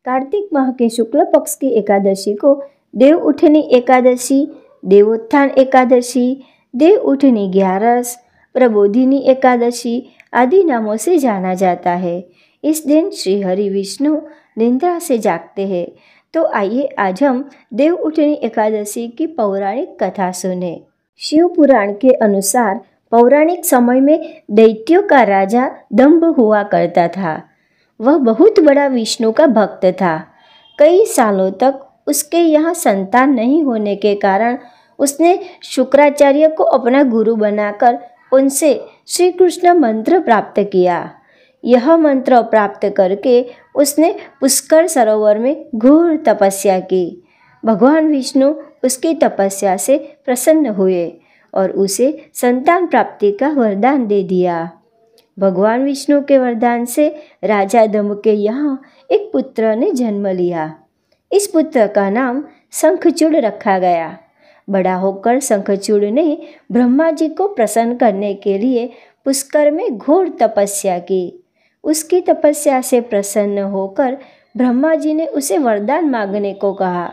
कार्तिक माह के शुक्ल पक्ष की एकादशी को देव उठनी एकादशी, देवोत्थान एकादशी, देव उठनी ग्यारस, प्रबोधिनी एकादशी आदि नामों से जाना जाता है। इस दिन श्री हरि विष्णु निद्रा से जागते हैं। तो आइए आज हम देव उठनी एकादशी की पौराणिक कथा सुने। शिव पुराण के अनुसार पौराणिक समय में दैत्यों का राजा दंभ हुआ करता था। वह बहुत बड़ा विष्णु का भक्त था। कई सालों तक उसके यहाँ संतान नहीं होने के कारण उसने शुक्राचार्य को अपना गुरु बनाकर उनसे श्री कृष्ण मंत्र प्राप्त किया। यह मंत्र प्राप्त करके उसने पुष्कर सरोवर में घोर तपस्या की। भगवान विष्णु उसकी तपस्या से प्रसन्न हुए और उसे संतान प्राप्ति का वरदान दे दिया। भगवान विष्णु के वरदान से राजा दंभ के यहाँ एक पुत्र ने जन्म लिया। इस पुत्र का नाम शंखचूड़ रखा गया। बड़ा होकर शंखचूड़ ने ब्रह्मा जी को प्रसन्न करने के लिए पुष्कर में घोर तपस्या की। उसकी तपस्या से प्रसन्न होकर ब्रह्मा जी ने उसे वरदान मांगने को कहा।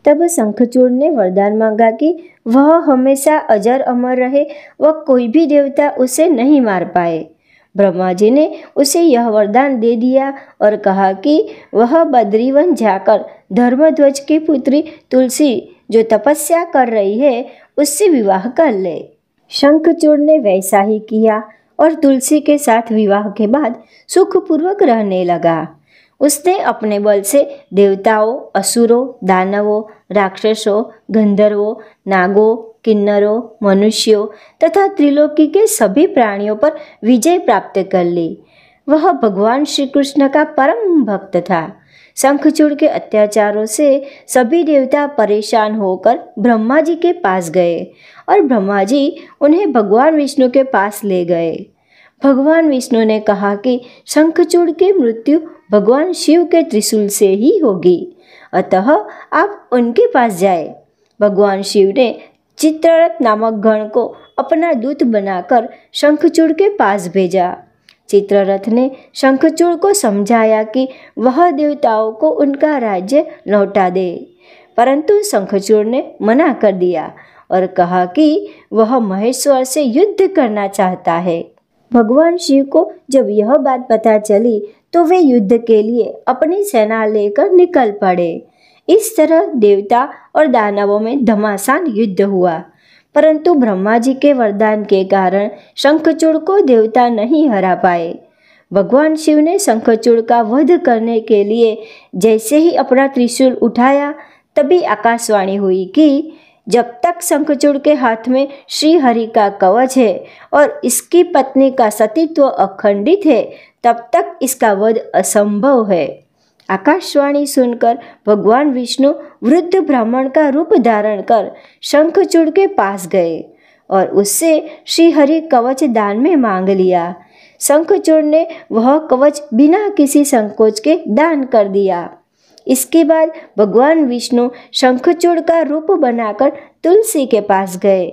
तब शंखचूड़ ने वरदान मांगा कि वह हमेशा अजर अमर रहे व कोई भी देवता उसे नहीं मार पाए। ब्रह्मा जी ने उसे यह वरदान दे दिया और कहा कि वह बद्रीवन जाकर धर्मध्वज की पुत्री तुलसी जो तपस्या कर रही है उससे विवाह कर ले। शंखचूड़ ने वैसा ही किया और तुलसी के साथ विवाह के बाद सुखपूर्वक रहने लगा। उसने अपने बल से देवताओं, असुरों, दानवों, राक्षसों, गंधर्वों, नागों, किन्नरों, मनुष्यों तथा त्रिलोकी के सभी प्राणियों पर विजय प्राप्त कर ली। वह भगवान श्री कृष्ण का परम भक्त था। शंखचूड़ के अत्याचारों से सभी देवता परेशान होकर ब्रह्मा जी के पास गए और ब्रह्मा जी उन्हें भगवान विष्णु के पास ले गए। भगवान विष्णु ने कहा कि शंखचूड़ की मृत्यु भगवान शिव के त्रिशूल से ही होगी, अतः आप उनके पास जाए। भगवान शिव ने चित्ररथ नामक गण को अपना दूत बनाकर शंखचूड़ के पास भेजा। चित्ररथ ने शंखचूड़ को समझाया कि वह देवताओं को उनका राज्य लौटा दे, परंतु शंखचूड़ ने मना कर दिया और कहा कि वह महेश्वर से युद्ध करना चाहता है। भगवान शिव को जब यह बात पता चली तो वे युद्ध के लिए अपनी सेना लेकर निकल पड़े। इस तरह देवता और दानवों में घमासान युद्ध हुआ, परंतु ब्रह्मा जी के वरदान के कारण शंखचूड़ को देवता नहीं हरा पाए। भगवान शिव ने शंखचूड़ का वध करने के लिए जैसे ही अपना त्रिशूल उठाया तभी आकाशवाणी हुई कि जब तक शंखचूड़ के हाथ में श्री हरि का कवच है और इसकी पत्नी का सतीत्व अखंडित है तब तक इसका वध असंभव है। आकाशवाणी सुनकर भगवान विष्णु वृद्ध ब्राह्मण का रूप धारण कर शंखचूड़ के पास गए और उससे श्री हरि कवच दान में मांग लिया। शंखचूड़ ने वह कवच बिना किसी संकोच के दान कर दिया। इसके बाद भगवान विष्णु शंखचूड़ का रूप बनाकर तुलसी के पास गए।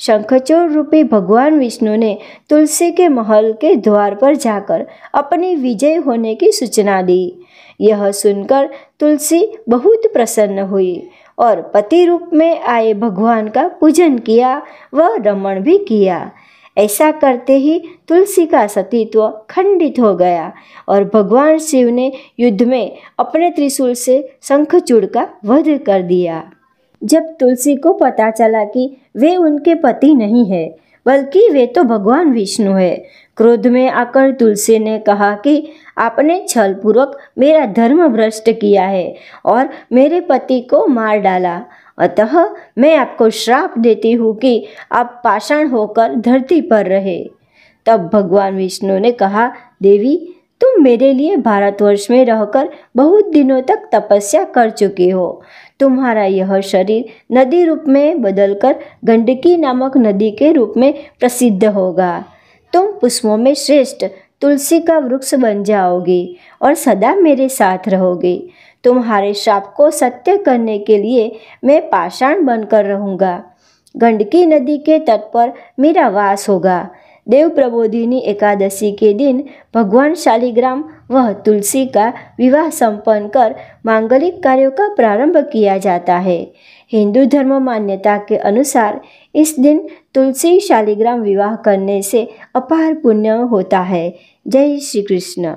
शंखचूड़ रूपी भगवान विष्णु ने तुलसी के महल के द्वार पर जाकर अपनी विजय होने की सूचना दी। यह सुनकर तुलसी बहुत प्रसन्न हुई और पति रूप में आए भगवान का पूजन किया व रमण भी किया। ऐसा करते ही तुलसी का सतीत्व खंडित हो गया और भगवान शिव ने युद्ध में अपने त्रिशूल से शंखचूड़ का वध कर दिया। जब तुलसी को पता चला कि वे उनके पति नहीं है बल्कि वे तो भगवान विष्णु है, क्रोध में आकर तुलसी ने कहा कि आपने छलपूर्वक मेरा धर्म भ्रष्ट किया है और मेरे पति को मार डाला, अतः मैं आपको श्राप देती हूँ कि आप पाषाण होकर धरती पर रहे। तब भगवान विष्णु ने कहा, देवी तुम मेरे लिए भारतवर्ष में रहकर बहुत दिनों तक तपस्या कर चुके हो। तुम्हारा यह शरीर नदी रूप में बदलकर गंडकी नामक नदी के रूप में प्रसिद्ध होगा। तुम पुष्पों में श्रेष्ठ तुलसी का वृक्ष बन जाओगी और सदा मेरे साथ रहोगी। तुम्हारे श्राप को सत्य करने के लिए मैं पाषाण बनकर रहूँगा। गंडकी नदी के तट पर मेरा वास होगा। देव प्रबोधिनी एकादशी के दिन भगवान शालिग्राम व तुलसी का विवाह संपन्न कर मांगलिक कार्यों का प्रारंभ किया जाता है। हिंदू धर्म मान्यता के अनुसार इस दिन तुलसी शालिग्राम विवाह करने से अपार पुण्य होता है। जय श्री कृष्ण।